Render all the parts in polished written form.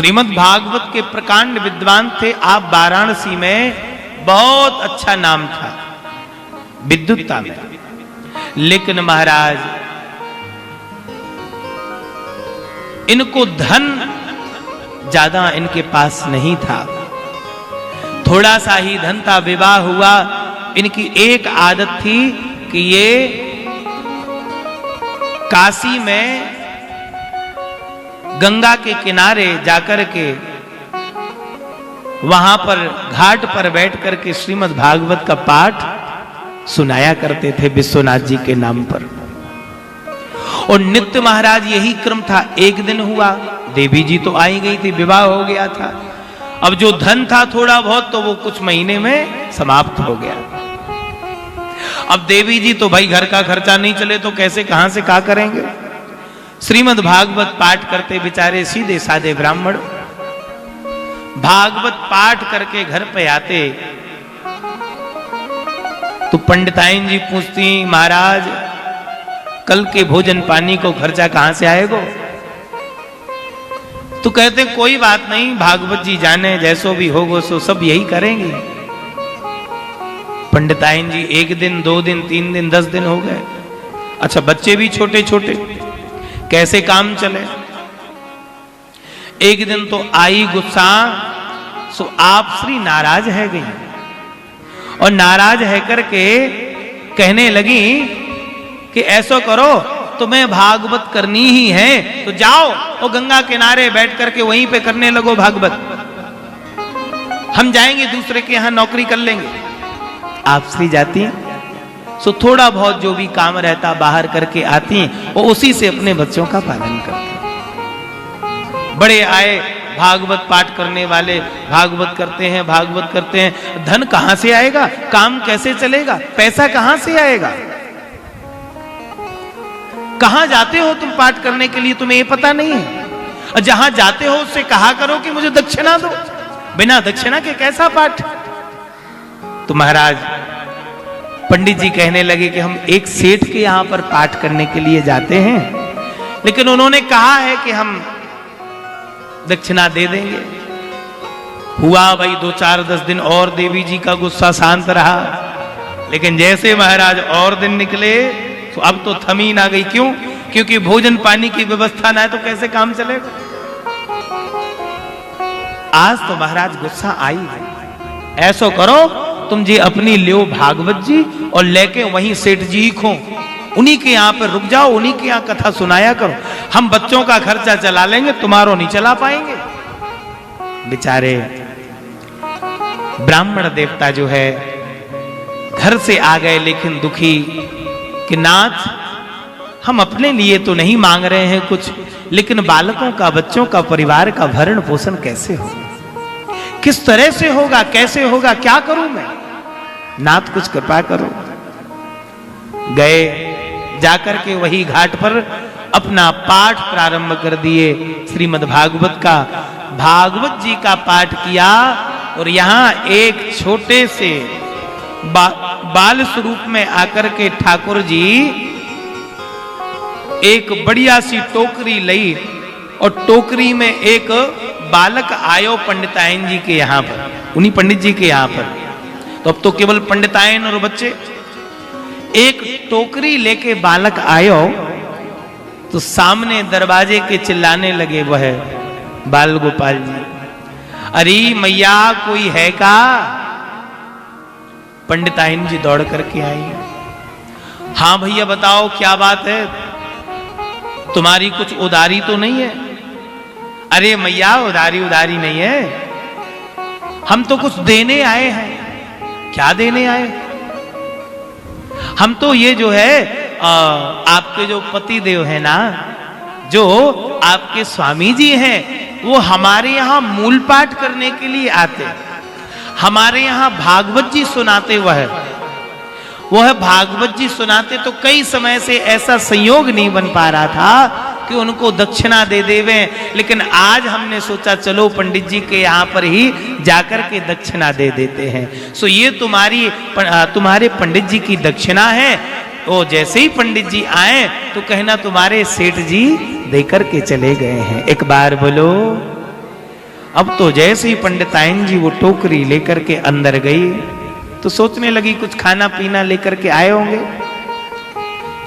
श्रीमद् भागवत के प्रकांड विद्वान थे आप। वाराणसी में बहुत अच्छा नाम था विद्युत्ता में, लेकिन महाराज इनको धन ज्यादा इनके पास नहीं था, थोड़ा सा ही धन था। विवाह हुआ, इनकी एक आदत थी कि ये काशी में गंगा के किनारे जाकर के वहां पर घाट पर बैठ करके श्रीमद् भागवत का पाठ सुनाया करते थे विश्वनाथ जी के नाम पर। और नित्य महाराज यही क्रम था। एक दिन हुआ, देवी जी तो आई गई थी, विवाह हो गया था। अब जो धन था थोड़ा बहुत तो वो कुछ महीने में समाप्त हो गया। अब देवी जी तो भाई घर का खर्चा नहीं चले तो कैसे कहां से क्या करेंगे। श्रीमद् भागवत पाठ करते बेचारे सीधे साधे ब्राह्मण भागवत पाठ करके घर पे आते तो पंडिताइन जी पूछती, महाराज कल के भोजन पानी को खर्चा कहां से आएगा? तो कहते कोई बात नहीं, भागवत जी जाने, जैसो भी होगो सो सब यही करेंगे। पंडिताइन जी 1 दिन 2 दिन 3 दिन 10 दिन हो गए। अच्छा बच्चे भी छोटे छोटे, कैसे काम चले। एक दिन तो आई गुस्सा, सो आप श्री नाराज है गई और नाराज है करके कहने लगी कि ऐसा करो तुम्हें भागवत करनी ही है तो जाओ और गंगा किनारे बैठ करके वहीं पे करने लगो भागवत, हम जाएंगे दूसरे के यहां नौकरी कर लेंगे। आप श्री जाती सो थोड़ा बहुत जो भी काम रहता बाहर करके आती और उसी से अपने बच्चों का पालन करती। बड़े आए भागवत पाठ करने वाले, भागवत करते हैं भागवत करते हैं, धन कहां से आएगा, काम कैसे चलेगा, पैसा कहां से आएगा। कहां जाते हो तुम पाठ करने के लिए, तुम्हें ये पता नहीं है। और जहां जाते हो उससे कहा करो कि मुझे दक्षिणा दो, बिना दक्षिणा के कैसा पाठ। तो महाराज पंडित जी कहने लगे कि हम एक सेठ के यहां पर पाठ करने के लिए जाते हैं, लेकिन उन्होंने कहा है कि हम दक्षिणा दे देंगे। हुआ भाई 2 4 10 दिन और देवी जी का गुस्सा शांत रहा, लेकिन जैसे महाराज और दिन निकले तो अब तो थमी ना गई। क्यों? क्योंकि भोजन पानी की व्यवस्था ना है तो कैसे काम चलेगा। आज तो महाराज गुस्सा आई, ऐसो करो तुम जी अपनी लियो भागवत जी और लेके वहीं सेठ जी खो, उन्हीं के यहां पर रुक जाओ, उन्हीं के यहां कथा सुनाया करो, हम बच्चों का खर्चा चला लेंगे, तुम्हारो नहीं चला पाएंगे। बेचारे ब्राह्मण देवता जो है घर से आ गए, लेकिन दुखी कि नाथ हम अपने लिए तो नहीं मांग रहे हैं कुछ, लेकिन बालकों का, बच्चों का, परिवार का भरण पोषण कैसे होगा, किस तरह से होगा, कैसे होगा, क्या करूं मैं, नाथ कुछ कृपा करो। गए, जाकर के वही घाट पर अपना पाठ प्रारंभ कर दिए श्रीमद् भागवत का। भागवत जी का पाठ किया और यहां एक छोटे से बाल स्वरूप में आकर के ठाकुर जी एक बढ़िया सी टोकरी ली और टोकरी में एक बालक आयो पंडितायन जी के यहां पर, उन्हीं पंडित जी के यहां पर। तो अब तो केवल पंडितायन और बच्चे। एक टोकरी लेके बालक आयो तो सामने दरवाजे के चिल्लाने लगे वह बाल गोपाल जी, अरे मैया कोई है का। पंडिताइन जी दौड़ करके आई, हां भैया बताओ क्या बात है, तुम्हारी कुछ उधारी तो नहीं है। अरे मैया उधारी उधारी नहीं है, हम तो कुछ देने आए हैं। क्या देने आए? हम तो ये जो है आपके जो पति देव है ना, जो आपके स्वामी जी हैं, वो हमारे यहाँ मूल पाठ करने के लिए आते, हमारे यहाँ भागवत जी सुनाते। वह भागवत जी सुनाते तो कई समय से ऐसा संयोग नहीं बन पा रहा था कि उनको दक्षिणा दे देवे, लेकिन आज हमने सोचा चलो पंडित जी के यहाँ पर ही जाकर के दक्षिणा दे देते हैं। सो ये तुम्हारे पंडित जी की दक्षिणा है। वो जैसे ही पंडित जी आए तो कहना तुम्हारे सेठ जी देकर के चले गए हैं। एक बार बोलो अब तो जैसे ही पंडिताइन जी वो टोकरी लेकर के अंदर गई तो सोचने लगी कुछ खाना पीना लेकर के आए होंगे,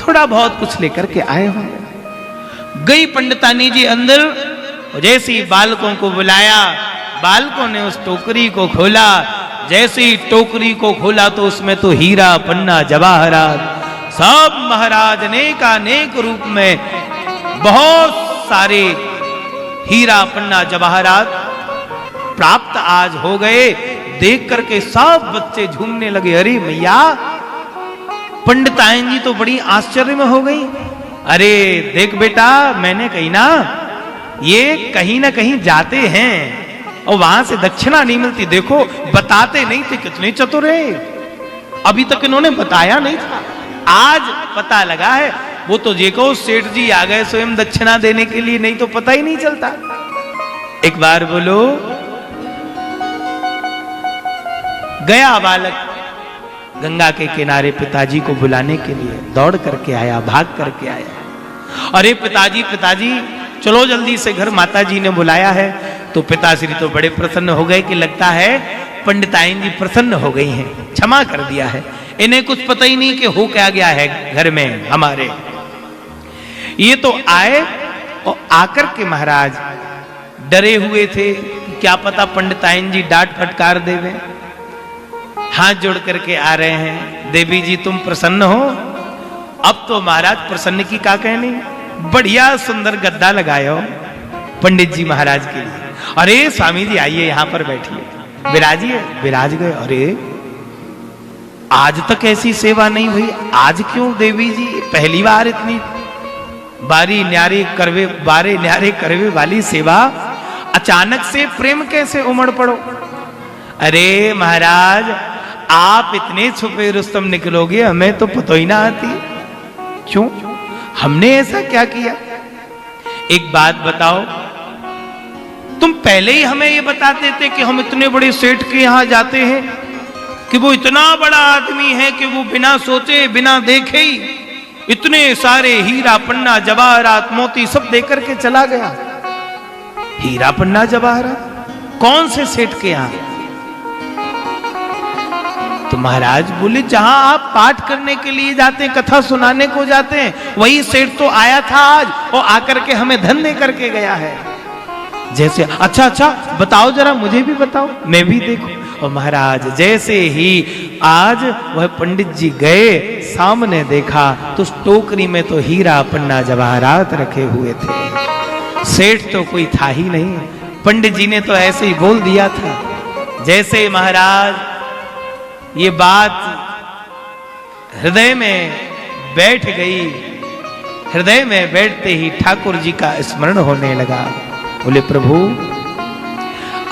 थोड़ा बहुत कुछ लेकर के आए होंगे। गई पंडितानी जी अंदर, जैसे ही बालकों को बुलाया, बालकों ने उस टोकरी को खोला। जैसे ही टोकरी को खोला तो उसमें तो हीरा पन्ना जवाहरात सब महाराज अनेक रूप में बहुत सारे हीरा पन्ना जवाहरात प्राप्त आज हो गए। देख करके सब बच्चे झूमने लगे। अरे मैया, पंडिताइन जी तो बड़ी आश्चर्य में हो गई। अरे देख बेटा, मैंने कही ना ये कहीं ना कहीं जाते हैं और वहां से दक्षिणा नहीं मिलती। देखो बताते नहीं थे, कितने चतुर है, अभी तक इन्होंने बताया नहीं था, आज पता लगा है। वो तो जेको सेठ जी आ गए स्वयं दक्षिणा देने के लिए, नहीं तो पता ही नहीं चलता। एक बार बोलो। गया बालक गंगा के किनारे पिताजी को बुलाने के लिए, दौड़ करके आया, भाग करके आया। अरे पिताजी पिताजी चलो जल्दी से घर, माताजी ने बुलाया है। तो पिताश्री तो बड़े प्रसन्न हो गए कि लगता है पंडिताइन जी प्रसन्न हो गई हैं, क्षमा कर दिया है। इन्हें कुछ पता ही नहीं कि हो क्या गया है घर में हमारे। ये तो आए और आकर के महाराज डरे हुए थे, क्या पता पंडिताइन जी डांट फटकार देवे। हाथ जोड़ करके आ रहे हैं, देवी जी तुम प्रसन्न हो? अब तो महाराज प्रसन्न की क्या कहनी, बढ़िया सुंदर गद्दा लगायो पंडित जी महाराज के लिए। अरे स्वामी जी आइए यहाँ पर बैठिए, विराजिए। विराज गए। अरे आज तक ऐसी सेवा नहीं हुई, आज क्यों देवी जी पहली बार इतनी बारे न्यारे करवे वाली सेवा, अचानक से प्रेम कैसे उमड़ पड़ो? अरे महाराज आप इतने छुपे रुस्तम निकलोगे, हमें तो पता ही ना आती। क्यों, हमने ऐसा क्या किया? एक बात बताओ, तुम पहले ही हमें ये बताते थे कि हम इतने बड़े सेठ के यहां जाते हैं, कि वो इतना बड़ा आदमी है कि वो बिना सोचे बिना देखे ही इतने सारे हीरा पन्ना जवाहरात मोती सब देकर के चला गया। हीरा पन्ना जवाहरात कौन से सेठ के यहां? तो महाराज बोले जहां आप पाठ करने के लिए जाते हैं, कथा सुनाने को जाते हैं, वही सेठ तो आया था आज और आकर के हमें धन दे करके गया है। जैसे अच्छा बताओ जरा, मुझे भी बताओ, मैं भी देखूं। और महाराज जैसे ही आज वह पंडित जी गए, सामने देखा तो उस टोकरी में तो हीरा पन्ना जवाहरात रखे हुए थे। सेठ तो कोई था ही नहीं, पंडित जी ने तो ऐसे ही बोल दिया था। जैसे महाराज ये बात हृदय में बैठ गई, हृदय में बैठते ही ठाकुर जी का स्मरण होने लगा। बोले प्रभु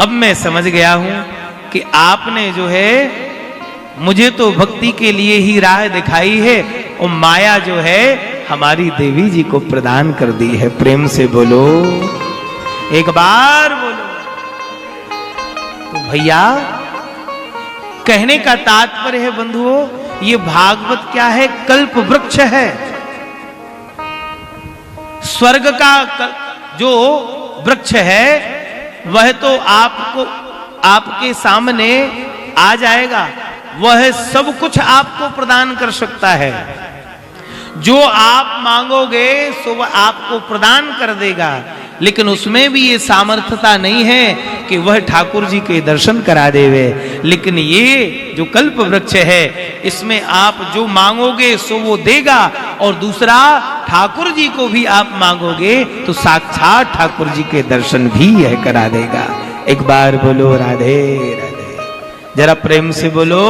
अब मैं समझ गया हूं कि आपने जो है मुझे तो भक्ति के लिए ही राह दिखाई है और माया जो है हमारी देवी जी को प्रदान कर दी है। प्रेम से बोलो, एक बार बोलो। तो भैया कहने का तात्पर्य है बंधुओं, ये भागवत क्या है? कल्प वृक्ष है। स्वर्ग का जो वृक्ष है वह तो आपको आपके सामने आ जाएगा, वह सब कुछ आपको प्रदान कर सकता है। जो आप मांगोगे सो वह आपको प्रदान कर देगा, लेकिन उसमें भी ये सामर्थ्यता नहीं है कि वह ठाकुर जी के दर्शन करा देवे। लेकिन ये जो कल्प वृक्ष है, इसमें आप जो मांगोगे सो वो देगा, और दूसरा ठाकुर जी को भी आप मांगोगे तो साक्षात ठाकुर जी के दर्शन भी यह करा देगा। एक बार बोलो राधे राधे, जरा प्रेम से बोलो।